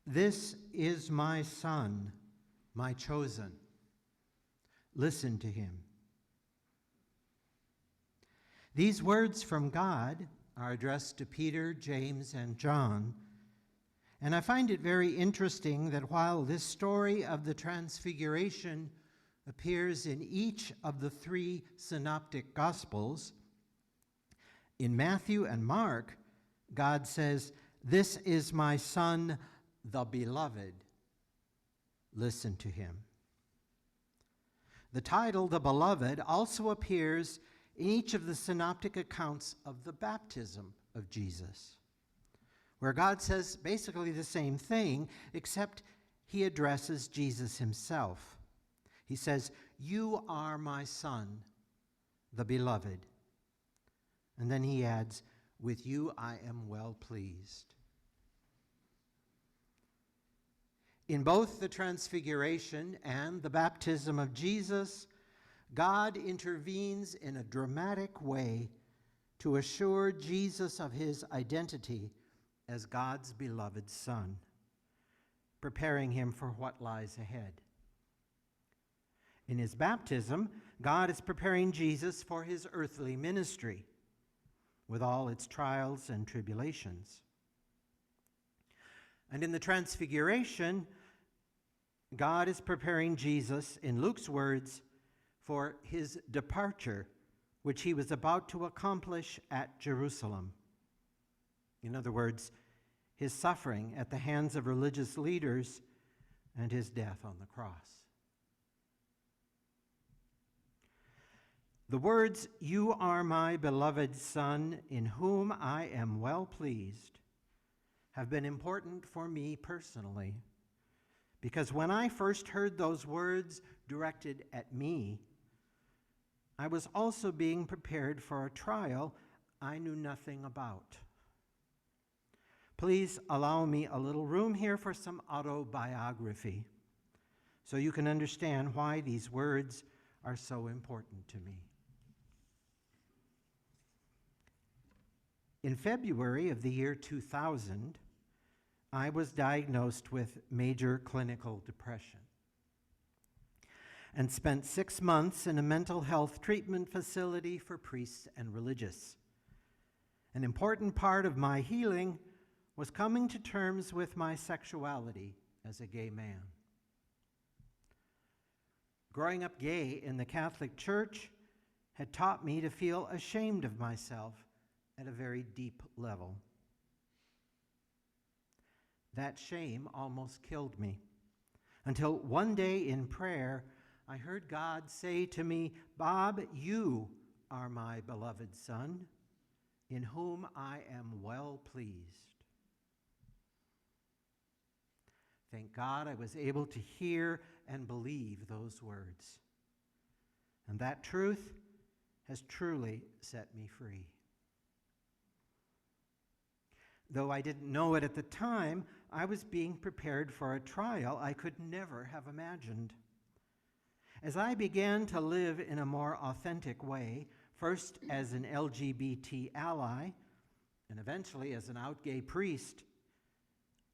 This is my Son, my chosen. Listen to him. These words from God are addressed to Peter, James, and John. And I find it very interesting that while this story of the Transfiguration appears in each of the three synoptic Gospels, in Matthew and Mark, God says, "This is my Son, the Beloved. Listen to him." The title, the Beloved, also appears in each of the synoptic accounts of the baptism of Jesus, where God says basically the same thing, except he addresses Jesus himself. He says, "You are my Son, the Beloved." And then he adds, "With you I am well pleased." In both the Transfiguration and the baptism of Jesus, God intervenes in a dramatic way to assure Jesus of his identity as God's beloved Son, preparing him for what lies ahead. In his baptism, God is preparing Jesus for his earthly ministry, with all its trials and tribulations. And in the Transfiguration, God is preparing Jesus, in Luke's words, for his departure, which he was about to accomplish at Jerusalem. In other words, his suffering at the hands of religious leaders and his death on the cross. The words, "You are my beloved Son, in whom I am well pleased," have been important for me personally, because when I first heard those words directed at me, I was also being prepared for a trial I knew nothing about. Please allow me a little room here for some autobiography, so you can understand why these words are so important to me. In February of the year 2000, I was diagnosed with major clinical depression and spent 6 months in a mental health treatment facility for priests and religious. An important part of my healing was coming to terms with my sexuality as a gay man. Growing up gay in the Catholic Church had taught me to feel ashamed of myself at a very deep level. That shame almost killed me, until one day in prayer, I heard God say to me, "Bob, you are my beloved Son, in whom I am well pleased." Thank God I was able to hear and believe those words. And that truth has truly set me free. Though I didn't know it at the time, I was being prepared for a trial I could never have imagined. As I began to live in a more authentic way, first as an LGBT ally, and eventually as an out gay priest,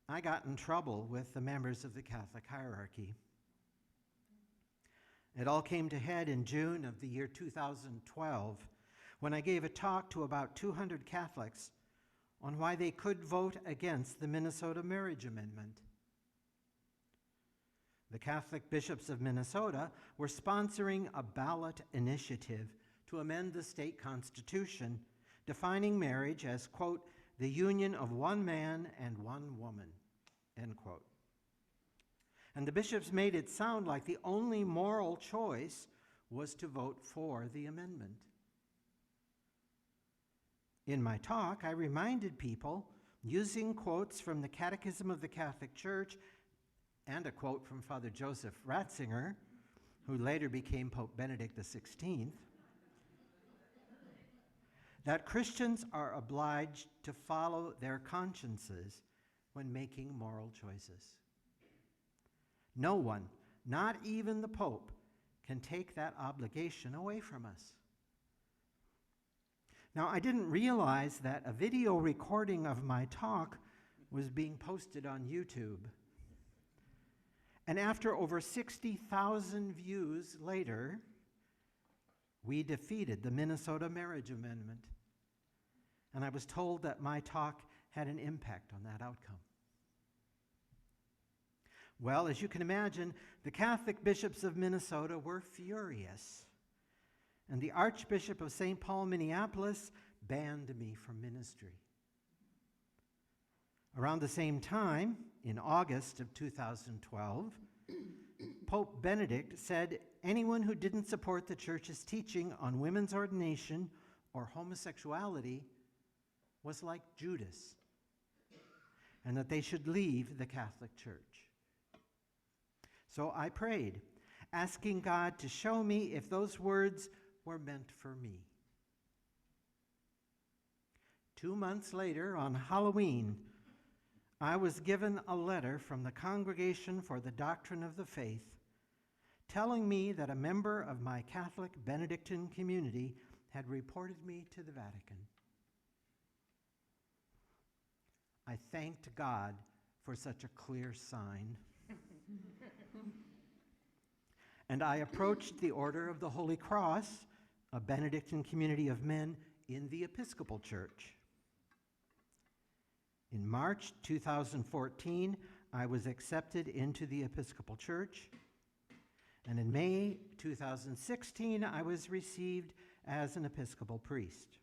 I got in trouble with the members of the Catholic hierarchy. It all came to head in June of the year 2012, when I gave a talk to about 200 Catholics on why they could vote against the Minnesota marriage amendment. The Catholic bishops of Minnesota were sponsoring a ballot initiative to amend the state constitution, defining marriage as, quote, "the union of one man and one woman," end quote. And the bishops made it sound like the only moral choice was to vote for the amendment. In my talk, I reminded people, using quotes from the Catechism of the Catholic Church and a quote from Father Joseph Ratzinger, who later became Pope Benedict XVI, that Christians are obliged to follow their consciences when making moral choices. No one, not even the Pope, can take that obligation away from us. Now, I didn't realize that a video recording of my talk was being posted on YouTube. And after over 60,000 views later, we defeated the Minnesota Marriage Amendment. And I was told that my talk had an impact on that outcome. Well, as you can imagine, the Catholic bishops of Minnesota were furious. And the Archbishop of St. Paul, Minneapolis, banned me from ministry. Around the same time, in August of 2012, Pope Benedict said anyone who didn't support the Church's teaching on women's ordination or homosexuality was like Judas, and that they should leave the Catholic Church. So I prayed, asking God to show me if those words were meant for me. 2 months later, on Halloween, I was given a letter from the Congregation for the Doctrine of the Faith telling me that a member of my Catholic Benedictine community had reported me to the Vatican. I thanked God for such a clear sign. And I approached the Order of the Holy Cross, a Benedictine community of men in the Episcopal Church. In March 2014, I was accepted into the Episcopal Church, and in May 2016, I was received as an Episcopal priest.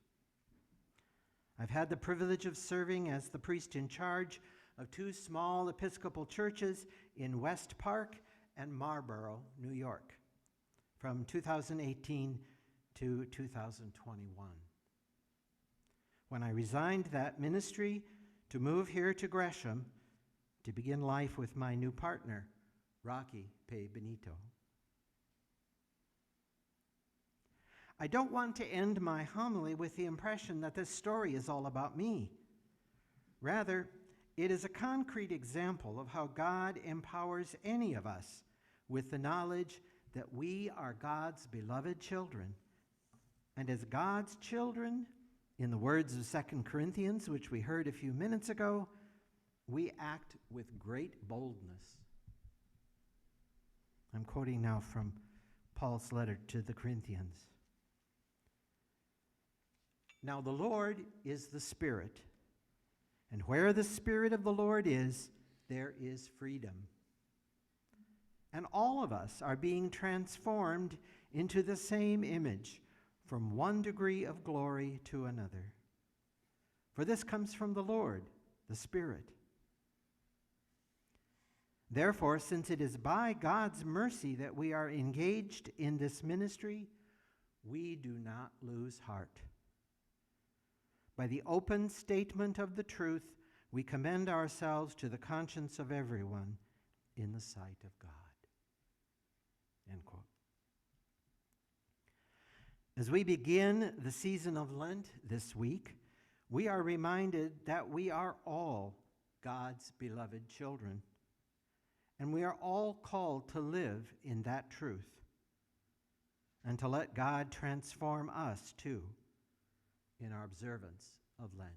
I've had the privilege of serving as the priest in charge of 2 small Episcopal churches in West Park and Marlborough, New York, from 2018 to 2021. When I resigned that ministry to move here to Gresham to begin life with my new partner, Rocky P. Benito. I don't want to end my homily with the impression that this story is all about me. Rather, it is a concrete example of how God empowers any of us with the knowledge that we are God's beloved children. And as God's children, in the words of 2 Corinthians, which we heard a few minutes ago, we act with great boldness. I'm quoting now from Paul's letter to the Corinthians. Now the Lord is the Spirit, and where the Spirit of the Lord is, there is freedom. And all of us are being transformed into the same image, from one degree of glory to another. For this comes from the Lord, the Spirit. Therefore, since it is by God's mercy that we are engaged in this ministry, we do not lose heart. By the open statement of the truth, we commend ourselves to the conscience of everyone in the sight of God. End quote. As we begin the season of Lent this week, we are reminded that we are all God's beloved children, and we are all called to live in that truth and to let God transform us too in our observance of Lent.